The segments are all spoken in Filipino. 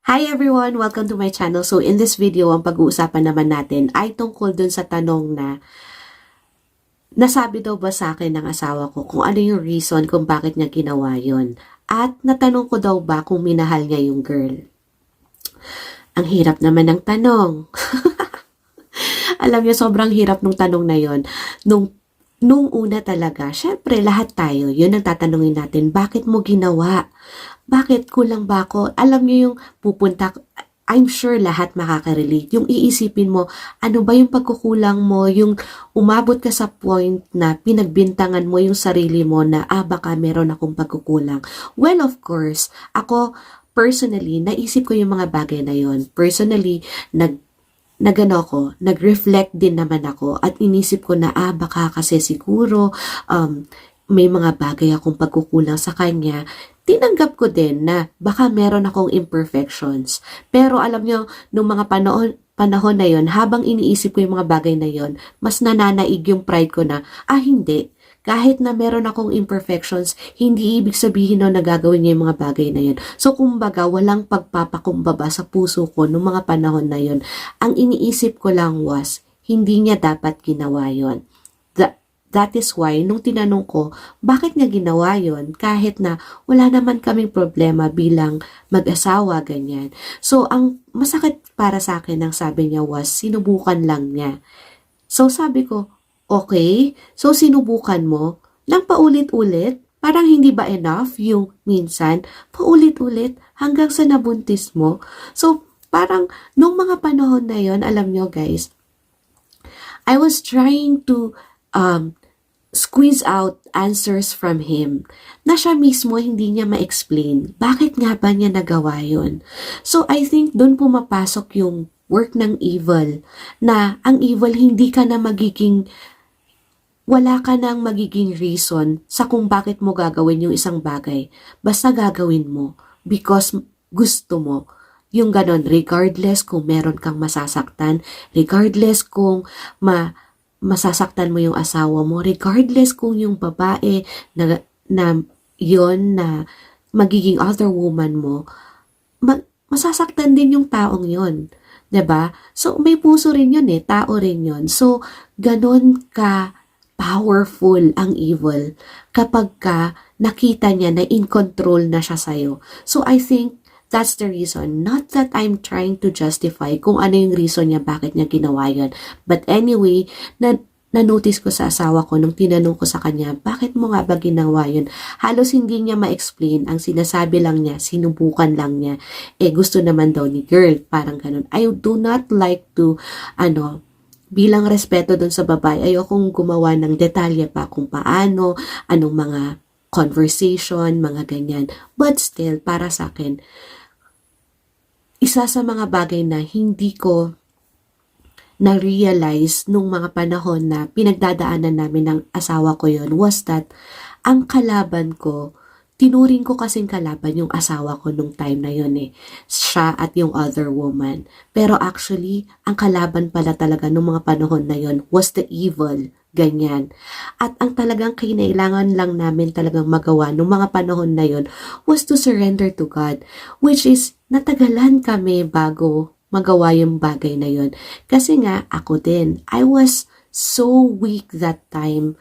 Hi everyone! Welcome to my channel. So in this video, ang pag-uusapan naman natin ay tungkol dun sa tanong na nasabi daw ba sa akin ng asawa ko kung ano yung reason kung bakit niya ginawa yun. At natanong ko daw ba kung minahal niya yung girl. Ang hirap naman ng tanong. Alam niyo, sobrang hirap nung tanong na yon. Nung una talaga, syempre lahat tayo, yun ang tatanungin natin, bakit mo ginawa? Bakit kulang ba ako? Alam niyo yung pupunta, I'm sure lahat makaka-relate. Yung iisipin mo, ano ba yung pagkukulang mo? Yung umabot ka sa point na pinagbintangan mo yung sarili mo na, baka meron akong pagkukulang. Well, of course, ako personally, naisip ko yung mga bagay na yon. Personally, nag-reflect din naman ako at inisip ko na baka kasi siguro may mga bagay akong pagkukulang sa kanya. Tinanggap ko din na baka meron akong imperfections. Pero alam nyo, nung mga panahon na yon, habang iniisip ko yung mga bagay na yon, mas nananaig yung pride ko na, hindi. Kahit na meron akong imperfections, hindi ibig sabihin na nagagawin niya yung mga bagay na yun. So, kumbaga, walang pagpapakumbaba sa puso ko noong mga panahon na yun. Ang iniisip ko lang was, hindi niya dapat ginawa yun. That is why, nung tinanong ko, bakit niya ginawa yun? Kahit na wala naman kaming problema bilang mag-asawa, ganyan. So, ang masakit para sa akin, ang sabi niya was, sinubukan lang niya. So, sabi ko, okay, so sinubukan mo ng paulit-ulit, parang hindi ba enough yung minsan, paulit-ulit hanggang sa nabuntis mo. So, parang nung mga panahon na yon, alam nyo guys, I was trying to squeeze out answers from him na siya mismo hindi niya ma-explain. Bakit nga ba niya nagawa yun? So, I think doon pumapasok yung work ng evil, na ang evil hindi ka na wala ka nang magiging reason sa kung bakit mo gagawin yung isang bagay. Basta gagawin mo because gusto mo. Yung ganon, regardless kung meron kang masasaktan, regardless kung masasaktan mo yung asawa mo, regardless kung yung babae na magiging other woman mo, masasaktan din yung taong yon. 'Di ba? So, may puso rin yun tao rin yun. So, ganon ka powerful ang evil kapag ka nakita niya na in control na siya sa'yo. So, I think that's the reason. Not that I'm trying to justify kung ano yung reason niya bakit niya ginawa yun. But anyway, na-notice ko sa asawa ko nung tinanong ko sa kanya, bakit mo nga ba ginawa yun? Halos hindi niya ma-explain. Ang sinasabi lang niya, sinubukan lang niya. Gusto naman daw ni girl. Parang ganun. I do not like to, bilang respeto dun sa babae, ayokong gumawa ng detalye pa kung paano, anong mga conversation, mga ganyan. But still, para sa akin, isa sa mga bagay na hindi ko na-realize nung mga panahon na pinagdadaanan namin ng asawa ko yon was that ang kalaban ko, tinuring ko kasing kalaban yung asawa ko nung time na yun siya at yung other woman. Pero actually, ang kalaban pala talaga nung mga panahon na yun was the evil, ganyan. At ang talagang kinailangan lang namin talagang magawa nung mga panahon na yun was to surrender to God, which is natagalan kami bago magawa yung bagay na yun. Kasi nga, ako din, I was so weak that time.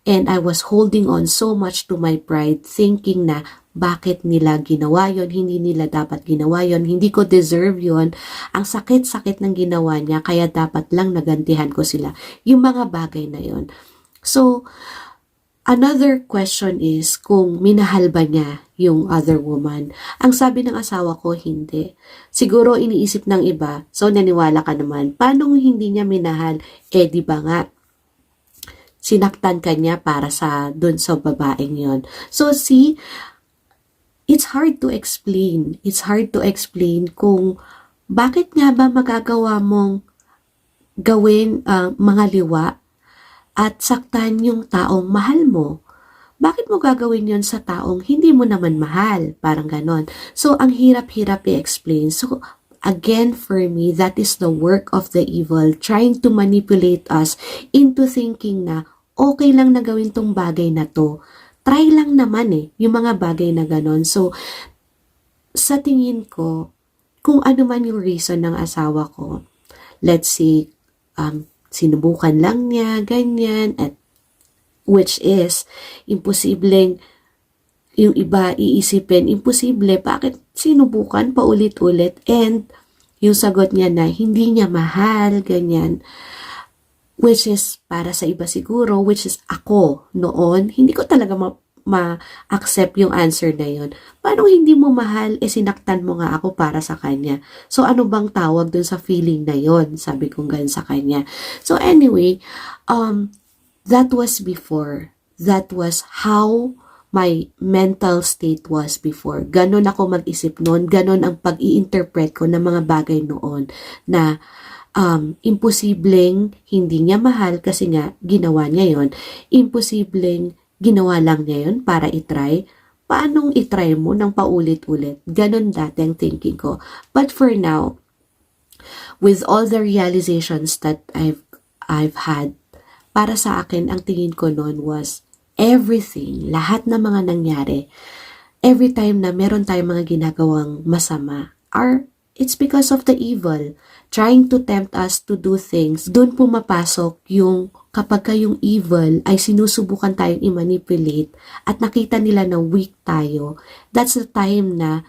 And I was holding on so much to my pride, thinking na bakit nila ginawa yon, hindi nila dapat ginawa yon, hindi ko deserve yon, ang sakit-sakit ng ginawa niya, kaya dapat lang nagantihan ko sila. Yung mga bagay na yon. So, another question is kung minahal ba niya yung other woman. Ang sabi ng asawa ko, hindi. Siguro iniisip ng iba, so naniwala ka naman, paano hindi niya minahal? Di ba nga, sinaktan ka niya para dun sa babaeng yon. So see, it's hard to explain. It's hard to explain kung bakit nga ba magagawa mong gawin mga liwa at saktan yung taong mahal mo. Bakit mo gagawin yon sa taong hindi mo naman mahal? Parang ganon. So, ang hirap-hirap i-explain. So, again, for me, that is the work of the evil, trying to manipulate us into thinking na okay lang na gawin tong bagay na to. Try lang naman yung mga bagay na ganon. So, sa tingin ko, kung ano man yung reason ng asawa ko, let's say, sinubukan lang niya, ganyan, at which is, imposibleng, yung iba iisipin, imposible, bakit sinubukan paulit-ulit, and yung sagot niya na hindi niya mahal, ganyan, which is para sa iba siguro, which is ako noon, hindi ko talaga ma-accept yung answer na yun. Paano hindi mo mahal, sinaktan mo nga ako para sa kanya. So ano bang tawag dun sa feeling na yun? Sabi ko ganun sa kanya. So anyway, that was before. That was how my mental state was before. Ganon ako mag-isip noon, ganon ang pag-i-interpret ko ng mga bagay noon na imposibleng hindi niya mahal kasi nga ginawa niya yon. Imposibleng ginawa lang niya yon para itry. Paanong itry mo ng paulit-ulit? Ganon dati ang thinking ko. But for now, with all the realizations that I've had, para sa akin, ang tingin ko noon was everything, lahat ng mga nangyari, every time na meron tayong mga ginagawang masama, it's because of the evil trying to tempt us to do things. Doon pumapasok yung kapag yung evil ay sinusubukan tayong i-manipulate at nakita nila na weak tayo, that's the time na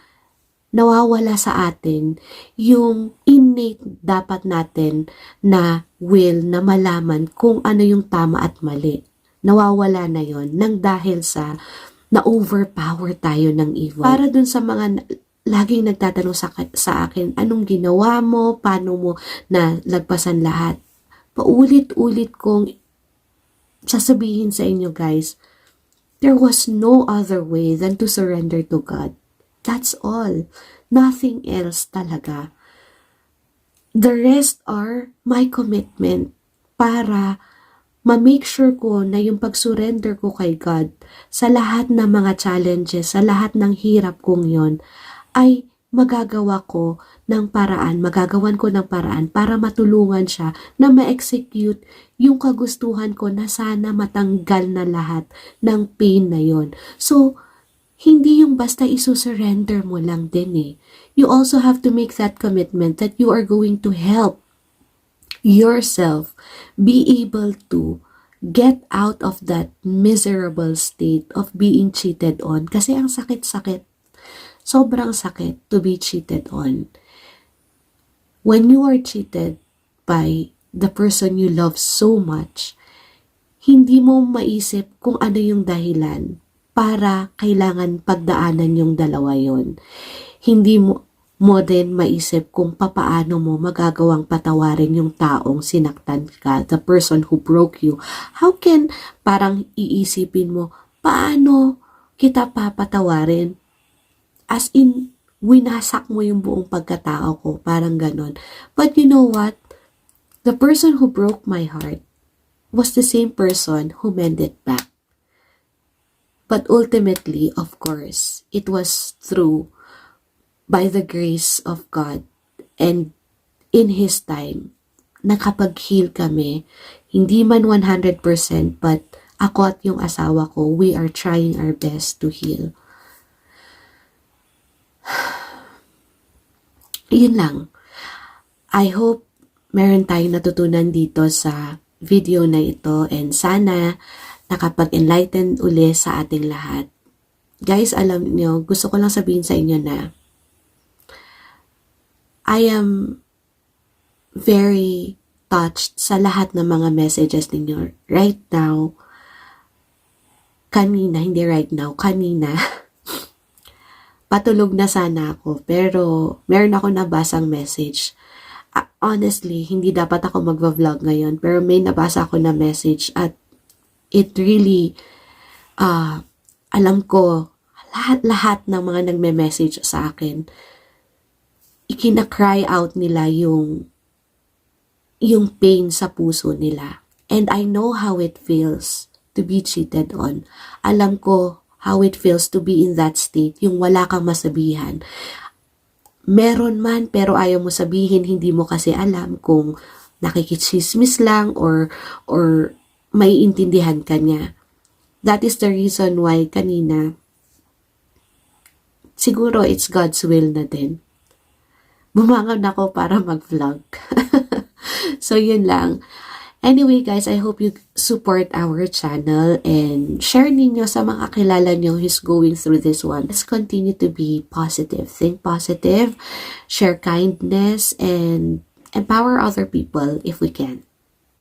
nawawala sa atin yung innate dapat natin na will na malaman kung ano yung tama at mali. Nawawala na yon nang dahil sa na-overpower tayo ng evil. Para dun sa mga laging nagtatanong sa akin, anong ginawa mo, paano mo na lagpasan lahat. Paulit-ulit kong sasabihin sa inyo guys, there was no other way than to surrender to God. That's all. Nothing else talaga. The rest are my commitment para ma-make sure ko na yung pag-surrender ko kay God sa lahat ng mga challenges, sa lahat ng hirap kong yon ay magagawan ko ng paraan para matulungan siya na ma-execute yung kagustuhan ko na sana matanggal na lahat ng pain na yon. So, hindi yung basta isusurrender mo lang din eh. You also have to make that commitment that you are going to help yourself be able to get out of that miserable state of being cheated on. Kasi ang sakit-sakit. Sobrang sakit to be cheated on. When you are cheated by the person you love so much, hindi mo maisip kung ano yung dahilan para kailangan pagdaanan yung dalawa yon. Hindi mo din maisip kung papaano mo magagawang patawarin yung taong sinaktan ka, the person who broke you. How can parang iisipin mo, paano kita papatawarin? As in, winasak mo yung buong pagkatao ko, parang ganon. But you know what? The person who broke my heart was the same person who mended back. But ultimately, of course, it was through by the grace of God and in His time, nakapag-heal kami. Hindi man 100%, but ako at yung asawa ko, we are trying our best to heal. Yun lang. I hope meron tayong natutunan dito sa video na ito and sana nakapag-enlighten uli sa ating lahat. Guys, alam niyo, gusto ko lang sabihin sa inyo na I am very touched sa lahat ng mga messages ninyo right now. Kanina, patulog na sana ako, pero meron ako nabasang message. Honestly, hindi dapat ako magva-vlog ngayon, pero may nabasa ako na message at it really, alam ko, lahat ng mga nagme-message sa akin, ikina-cry out nila yung pain sa puso nila. And I know how it feels to be cheated on. Alam ko how it feels to be in that state, yung wala kang masabihan. Meron man, pero ayaw mo sabihin, hindi mo kasi alam kung nakikichismis lang or maiintindihan ka niya. That is the reason why kanina, siguro it's God's will na din. bumangon ako para mag-vlog. So, yun lang. Anyway guys, I hope you support our channel and share ninyo sa mga kilala nyo who's going through this one. Let's continue to be positive. Think positive, share kindness, and empower other people if we can.